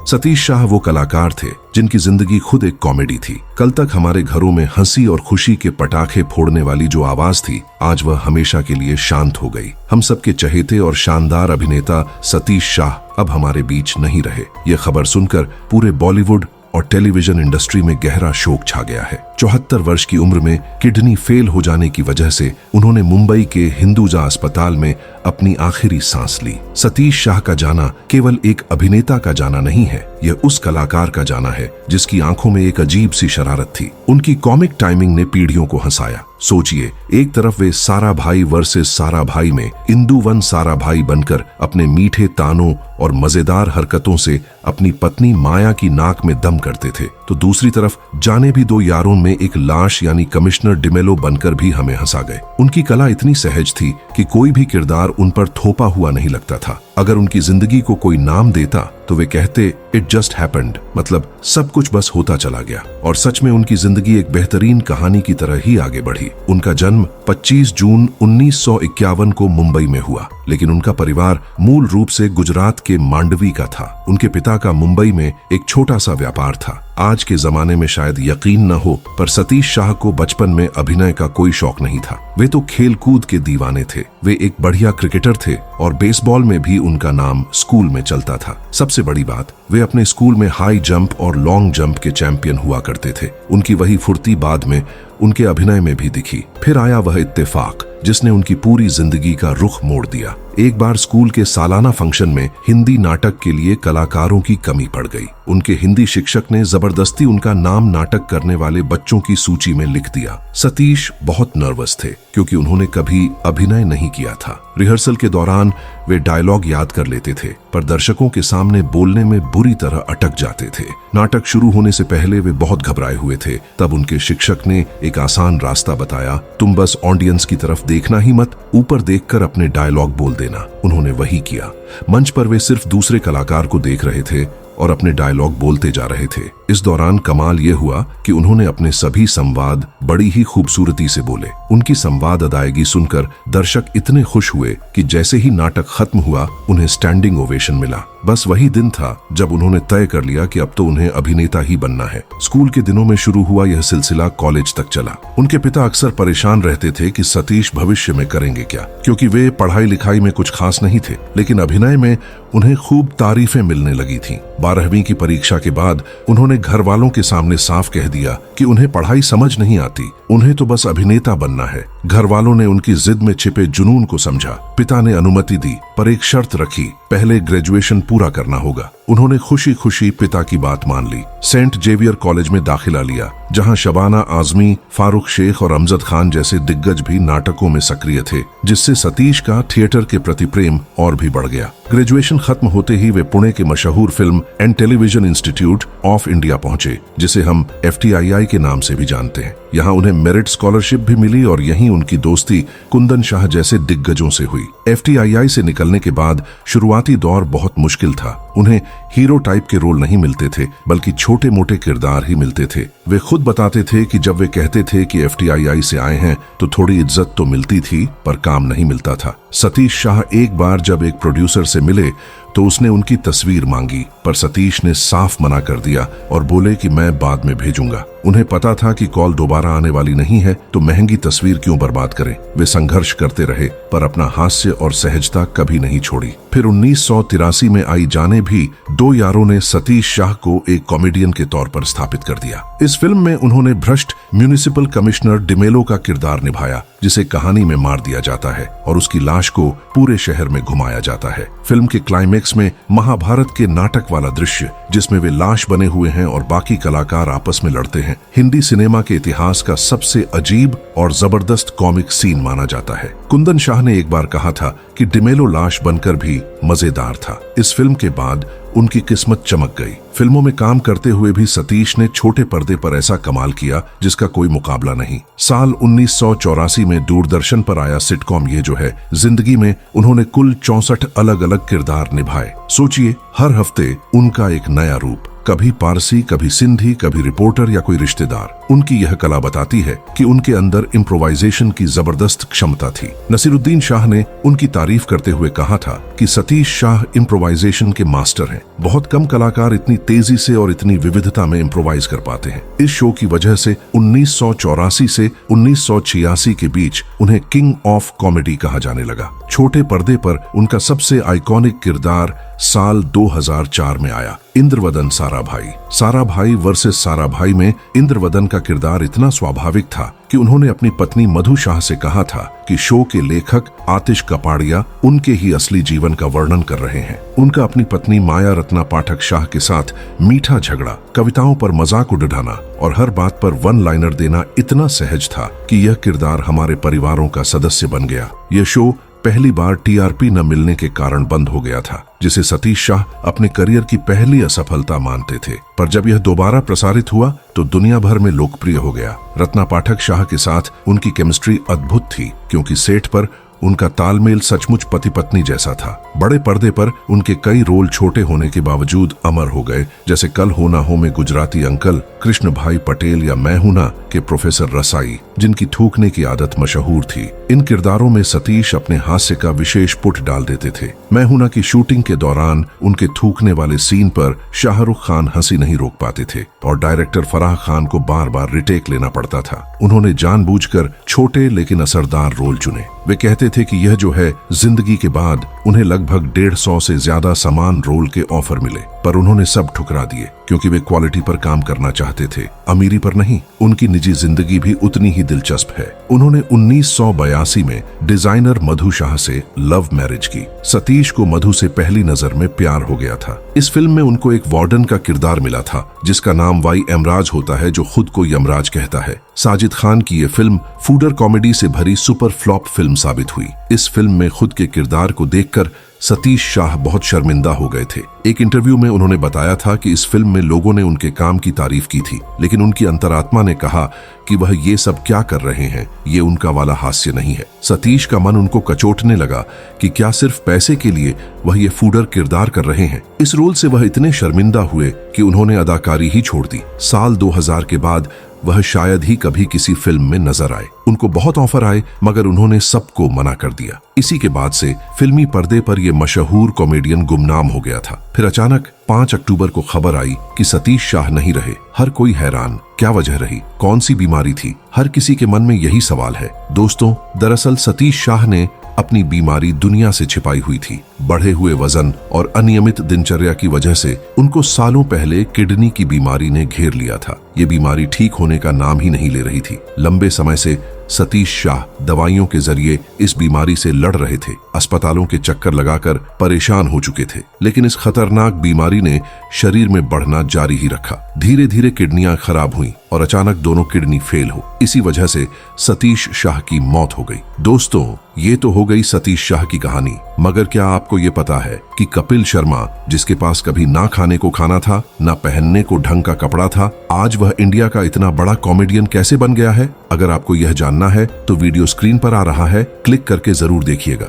सतीश शाह वो कलाकार थे जिनकी जिंदगी खुद एक कॉमेडी थी। कल तक हमारे घरों में हंसी और खुशी के पटाखे फोड़ने वाली जो आवाज थी, आज वह हमेशा के लिए शांत हो गई। हम सबके चहेते और शानदार अभिनेता सतीश शाह अब हमारे बीच नहीं रहे। ये खबर सुनकर पूरे बॉलीवुड और टेलीविजन इंडस्ट्री में गहरा शोक छा गया है। 74 वर्ष की उम्र में किडनी फेल हो जाने की वजह से उन्होंने मुंबई के हिंदुजा अस्पताल में अपनी आखिरी सांस ली। सतीश शाह का जाना केवल एक अभिनेता का जाना नहीं है, यह उस कलाकार का जाना है जिसकी आंखों में एक अजीब सी शरारत थी। उनकी कॉमिक टाइमिंग ने पीढ़ियों को हंसाया। सोचिए, एक तरफ वे सारा भाई वर्सेस सारा भाई में इंदु वन सारा भाई बनकर अपने मीठे तानों और मजेदार हरकतों से अपनी पत्नी माया की नाक में दम करते थे, तो दूसरी तरफ जाने भी दो यारों में एक लाश यानी कमिश्नर डिमेलो बनकर भी हमें हंसा गए। उनकी कला इतनी सहज थी कि कोई भी किरदार उन पर थोपा हुआ नहीं लगता था। अगर उनकी जिंदगी को कोई नाम देता तो वे कहते इट जस्ट हैपेंड, मतलब सब कुछ बस होता चला गया। और सच में उनकी जिंदगी एक बेहतरीन कहानी की तरह ही आगे बढ़ी। उनका जन्म 25 जून 1951 को मुंबई में हुआ, लेकिन उनका परिवार मूल रूप से गुजरात के मांडवी का था। उनके पिता का मुंबई में एक छोटा सा व्यापार था। आज के जमाने में शायद यकीन न हो, पर सतीश शाह को बचपन में अभिनय का कोई शौक नहीं था। वे तो खेल कूद के दीवाने थे। वे एक बढ़िया क्रिकेटर थे और बेसबॉल में भी उनका नाम स्कूल में चलता था। सबसे बड़ी बात, वे अपने स्कूल में हाई जंप और लॉन्ग जंप के चैंपियन हुआ करते थे। उनकी वही फुर्ती बाद में उनके अभिनय में भी दिखी। फिर आया वह इत्तेफाक जिसने उनकी पूरी जिंदगी का रुख मोड़ दिया। एक बार स्कूल के सालाना फंक्शन में हिंदी नाटक के लिए कलाकारों की कमी पड़ गई। उनके हिंदी शिक्षक ने जबरदस्ती उनका नाम नाटक करने वाले बच्चों की सूची में लिख दिया। सतीश बहुत नर्वस थे क्योंकि उन्होंने कभी अभिनय नहीं किया था। रिहर्सल के दौरान वे डायलॉग याद कर लेते थे, पर दर्शकों के सामने बोलने में बुरी तरह अटक जाते थे। नाटक शुरू होने से पहले वे बहुत घबराए हुए थे। तब उनके शिक्षक ने एक आसान रास्ता बताया, तुम बस ऑडियंस की तरफ देखना ही मत, ऊपर देखकर अपने डायलॉग बोल देना। उन्होंने वही किया। मंच पर वे सिर्फ दूसरे कलाकार को देख रहे थे और अपने डायलॉग बोलते जा रहे थे। इस दौरान कमाल यह हुआ कि उन्होंने अपने सभी संवाद बड़ी ही खूबसूरती से बोले। उनकी संवाद अदायगी सुनकर दर्शक इतने खुश हुए कि जैसे ही नाटक खत्म हुआ, उन्हें स्टैंडिंग ओवेशन मिला। बस वही दिन था जब उन्होंने तय कर लिया कि अब तो उन्हें अभिनेता ही बनना है। स्कूल के दिनों में शुरू हुआ यह सिलसिला कॉलेज तक चला। उनके पिता अक्सर परेशान रहते थे कि सतीश भविष्य में करेंगे क्या, क्योंकि वे पढ़ाई लिखाई में कुछ खास नहीं थे, लेकिन अभिनय में उन्हें खूब तारीफें मिलने लगी थीं। 12वीं की परीक्षा के बाद उन्होंने घर वालों के सामने साफ कह दिया कि उन्हें पढ़ाई समझ नहीं आती, उन्हें तो बस अभिनेता बनना है। घर वालों ने उनकी जिद में छिपे जुनून को समझा। पिता ने अनुमति दी, पर एक शर्त रखी, पहले ग्रेजुएशन पूरा करना होगा। उन्होंने खुशी खुशी पिता की बात मान ली। सेंट जेवियर कॉलेज में दाखिला लिया, जहां शबाना आजमी, फारूक शेख और अमजद खान जैसे दिग्गज भी नाटकों में सक्रिय थे, जिससे सतीश का थिएटर के प्रति प्रेम और भी बढ़ गया। ग्रेजुएशन खत्म होते ही वे पुणे के मशहूर film and television institute of India पहुंचे, जिसे हम FTII के नाम से भी जानते हैं। यहाँ उन्हें मेरिट स्कॉलरशिप भी मिली और यहीं उनकी दोस्ती कुंदन शाह जैसे दिग्गजों से हुई। FTII से निकलने के बाद शुरुआती दौर बहुत मुश्किल था। उन्हें हीरो टाइप के रोल नहीं मिलते थे, बल्कि छोटे मोटे किरदार ही मिलते थे। वे खुद बताते थे कि जब वे कहते थे कि FTII से आए हैं तो थोड़ी इज्जत तो मिलती थी, पर काम नहीं मिलता था। सतीश शाह एक बार जब एक प्रोड्यूसर से मिले तो उसने उनकी तस्वीर मांगी, पर सतीश ने साफ मना कर दिया और बोले कि मैं बाद में भेजूंगा। उन्हें पता था कि कॉल दोबारा आने वाली नहीं है, तो महंगी तस्वीर क्यों बर्बाद करें। वे संघर्ष करते रहे, पर अपना हास्य और सहजता कभी नहीं छोड़ी। फिर 1983 में आई जाने भी दो यारों ने सतीश शाह को एक कॉमेडियन के तौर पर स्थापित कर दिया। इस फिल्म में उन्होंने भ्रष्ट म्युनिसिपल कमिश्नर डिमेलो का किरदार निभाया, जिसे कहानी में मार दिया जाता है और उसकी लाश को पूरे शहर में घुमाया जाता है। फिल्म के क्लाइमेक्स में महाभारत के नाटक वाला दृश्य, जिसमें वे लाश बने हुए हैं और बाकी कलाकार आपस में लड़ते हैं, हिंदी सिनेमा के इतिहास का सबसे अजीब और जबरदस्त कॉमिक सीन माना जाता है। कुंदन शाह ने एक बार कहा था कि डिमेलो लाश बनकर भी मजेदार था। इस फिल्म के बाद उनकी किस्मत चमक गई। फिल्मों में काम करते हुए भी सतीश ने छोटे पर्दे पर ऐसा कमाल किया जिसका कोई मुकाबला नहीं। साल 1984 में दूरदर्शन पर आया सिटकॉम ये जो है जिंदगी में उन्होंने कुल 64 अलग अलग किरदार निभाए। सोचिए, हर हफ्ते उनका एक नया रूप। कभी पारसी, कभी सिंधी, कभी रिपोर्टर या कोई रिश्तेदार। उनकी यह कला बताती है कि उनके अंदर इम्प्रोवाइजेशन की जबरदस्त क्षमता थी। नसीरुद्दीन शाह ने उनकी तारीफ करते हुए कहा था कि सतीश शाह इम्प्रोवाइजेशन के मास्टर हैं। बहुत कम कलाकार इतनी तेजी से और इतनी विविधता में इम्प्रोवाइज कर पाते हैं। इस शो की वजह से 1984 से 1986 के बीच उन्हें किंग ऑफ कॉमेडी कहा जाने लगा। छोटे पर्दे पर उनका सबसे आइकॉनिक किरदार साल 2004 में आया, इंद्रवदन साराभाई। साराभाई वर्सेस साराभाई में इंद्रवदन का किरदार इतना स्वाभाविक था कि उन्होंने अपनी पत्नी मधु शाह से कहा था कि शो के लेखक आतिश कपाड़िया उनके ही असली जीवन का वर्णन कर रहे हैं। उनका अपनी पत्नी माया रत्ना पाठक शाह के साथ मीठा झगड़ा, कविताओं पर मजाक उड़ाना और हर बात पर वन लाइनर देना इतना सहज था कि यह किरदार हमारे परिवारों का सदस्य बन गया। यह शो पहली बार टीआरपी न मिलने के कारण बंद हो गया था, जिसे सतीश शाह अपने करियर की पहली असफलता मानते थे। पर जब यह दोबारा प्रसारित हुआ तो दुनिया भर में लोकप्रिय हो गया। रत्ना पाठक शाह के साथ उनकी केमिस्ट्री अद्भुत थी, क्योंकि सेट पर उनका तालमेल सचमुच पति पत्नी जैसा था। बड़े पर्दे पर उनके कई रोल छोटे होने के बावजूद अमर हो गए, जैसे कल हो ना हो में गुजराती अंकल, कृष्ण भाई पटेल या मैं हूं ना के प्रोफेसर रसाई, जिनकी थूकने की आदत मशहूर थी। इन किरदारों में सतीश अपने हास्य का विशेष पुट डाल देते थे। मैं हूं ना की शूटिंग के दौरान उनके थूकने वाले सीन पर शाहरुख खान हंसी नहीं रोक पाते थे और डायरेक्टर फराह खान को बार बार रिटेक लेना पड़ता था। उन्होंने जानबूझकर छोटे लेकिन असरदार रोल चुने। वे कहते थे कि यह जो है जिंदगी के बाद उन्हें लगभग 150 से ज्यादा समान रोल के ऑफर मिले, पर उन्होंने सब ठुकरा दिए क्योंकि वे क्वालिटी पर काम करना चाहते थे, अमीरी पर नहीं। उनकी निजी जिंदगी भी उतनी ही दिलचस्प है। उन्होंने 1982 में डिजाइनर मधु शाह से लव मैरिज की। सतीश को मधु से पहली नजर में प्यार हो गया था। इस फिल्म में उनको एक वार्डन का किरदार मिला था जिसका नाम वाई एमराज होता है, जो खुद को यमराज कहता है। साजिद खान की यह फिल्म फूडर कॉमेडी से भरी सुपर फ्लॉप फिल्म साबित हुई। इस फिल्म में खुद के किरदार को देखकर सतीश शाह बहुत शर्मिंदा हो गए थे। एक इंटरव्यू में उन्होंने बताया था कि इस फिल्म में लोगों ने उनके काम की तारीफ की थी, लेकिन उनकी अंतरात्मा ने कहा कि वह ये सब क्या कर रहे हैं, ये उनका वाला हास्य नहीं है। सतीश का मन उनको कचोटने लगा कि क्या सिर्फ पैसे के लिए वह ये फूडर किरदार कर रहे हैं। इस रोल से वह इतने शर्मिंदा हुए कि उन्होंने अदाकारी ही छोड़ दी। साल 2000 के बाद वह शायद ही कभी किसी फिल्म में नजर आए। उनको बहुत ऑफर आए, मगर उन्होंने सबको मना कर दिया। इसी के बाद से फिल्मी पर्दे पर यह मशहूर कॉमेडियन गुमनाम हो गया था। फिर अचानक 5 अक्टूबर को खबर आई कि सतीश शाह नहीं रहे। हर कोई हैरान, क्या वजह रही, कौन सी बीमारी थी? हर किसी के मन में यही सवाल है। दोस्तों, दरअसल सतीश शाह ने अपनी बीमारी दुनिया से छिपाई हुई थी। बढ़े हुए वजन और अनियमित दिनचर्या की वजह से उनको सालों पहले किडनी की बीमारी ने घेर लिया था। ये बीमारी ठीक होने का नाम ही नहीं ले रही थी। लंबे समय से सतीश शाह दवाइयों के जरिए इस बीमारी से लड़ रहे थे। अस्पतालों के चक्कर लगाकर परेशान हो चुके थे, लेकिन इस खतरनाक बीमारी ने शरीर में बढ़ना जारी ही रखा। धीरे धीरे किडनियां खराब हुई और अचानक दोनों किडनी फेल हो। इसी वजह से सतीश शाह की मौत हो गई। दोस्तों, ये तो हो गई सतीश शाह की कहानी, मगर क्या आपको ये पता है कि कपिल शर्मा, जिसके पास कभी ना खाने को खाना था, ना पहनने को ढंग का कपड़ा था, आज वह इंडिया का इतना बड़ा कॉमेडियन कैसे बन गया है? अगर आपको यह जानना है तो वीडियो स्क्रीन पर आ रहा है, क्लिक करके जरूर देखिएगा।